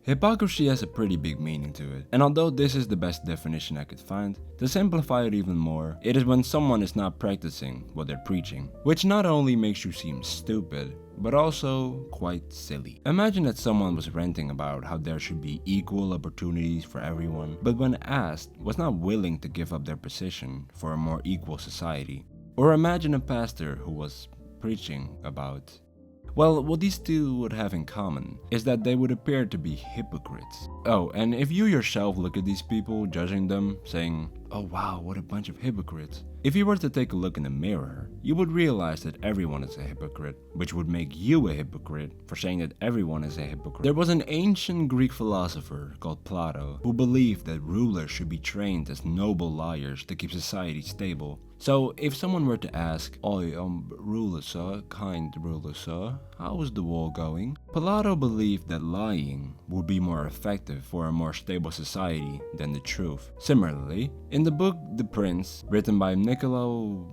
Hypocrisy has a pretty big meaning to it, and although this is the best definition I could find, to simplify it even more, it is when someone is not practicing what they're preaching, which not only makes you seem stupid, but also quite silly. Imagine that someone was ranting about how there should be equal opportunities for everyone, but when asked, was not willing to give up their position for a more equal society. Or imagine a pastor who was preaching about, well, what these two would have in common is that they would appear to be hypocrites. Oh, and if you yourself look at these people, judging them, saying, oh wow, what a bunch of hypocrites. If you were to take a look in the mirror, you would realize that everyone is a hypocrite, which would make you a hypocrite for saying that everyone is a hypocrite. There was an ancient Greek philosopher called Plato who believed that rulers should be trained as noble liars to keep society stable. So if someone were to ask, "Oi, ruler sir, kind ruler sir, how is the war going?" Plato believed that lying would be more effective for a more stable society than the truth. Similarly, in the book The Prince, written by Niccolo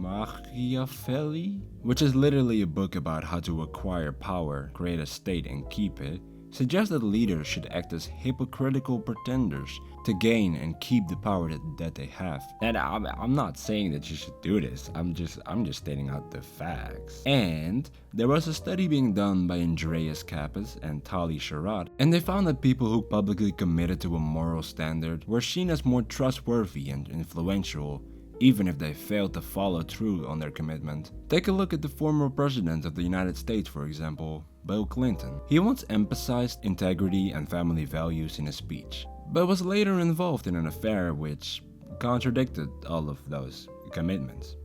Machiavelli, which is literally a book about how to acquire power, create a state and keep it, suggests that leaders should act as hypocritical pretenders to gain and keep the power that they have. And I'm not saying that you should do this, I'm just stating out the facts. And there was a study being done by Andreas Kappas and Tali Sharad, and they found that people who publicly committed to a moral standard were seen as more trustworthy and influential, even if they failed to follow through on their commitment. Take a look at the former president of the United States, for example, Bill Clinton. He once emphasized integrity and family values in a speech, but was later involved in an affair which contradicted all of those commitments.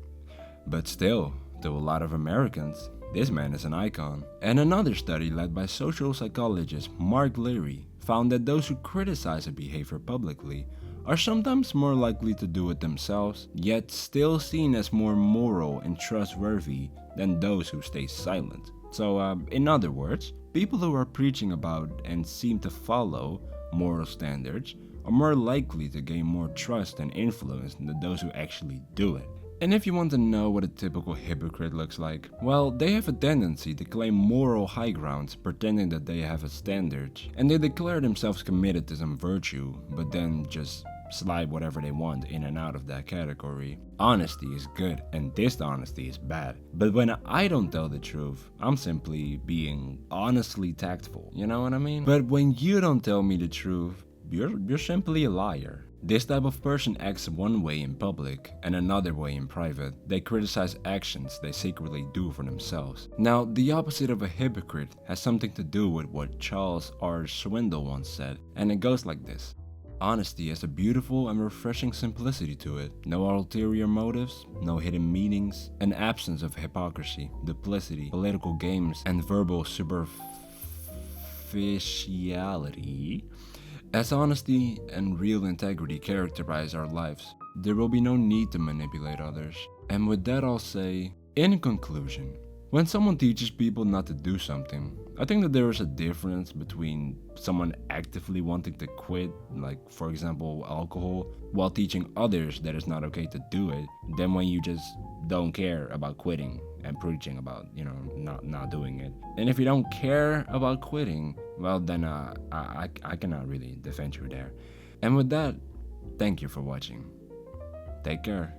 But still, to a lot of Americans, this man is an icon. And another study led by social psychologist Mark Leary found that those who criticize a behavior publicly are sometimes more likely to do it themselves, yet still seen as more moral and trustworthy than those who stay silent. So, in other words, people who are preaching about and seem to follow moral standards are more likely to gain more trust and influence than those who actually do it. And if you want to know what a typical hypocrite looks like, well, they have a tendency to claim moral high grounds pretending that they have a standard, and they declare themselves committed to some virtue, but then just slide whatever they want in and out of that category. Honesty is good and dishonesty is bad. But when I don't tell the truth, I'm simply being honestly tactful, you know what I mean? But when you don't tell me the truth, you're simply a liar. This type of person acts one way in public and another way in private. They criticize actions they secretly do for themselves. Now, the opposite of a hypocrite has something to do with what Charles R. Swindoll once said, and it goes like this. Honesty has a beautiful and refreshing simplicity to it. No ulterior motives, no hidden meanings, an absence of hypocrisy, duplicity, political games, and verbal superficiality. As honesty and real integrity characterize our lives, there will be no need to manipulate others. And with that, I'll say, in conclusion, when someone teaches people not to do something, I think that there is a difference between someone actively wanting to quit, like for example alcohol, while teaching others that it's not okay to do it, than when you just don't care about quitting and preaching about, not doing it. And if you don't care about quitting, well then I cannot really defend you there. And with that, thank you for watching. Take care.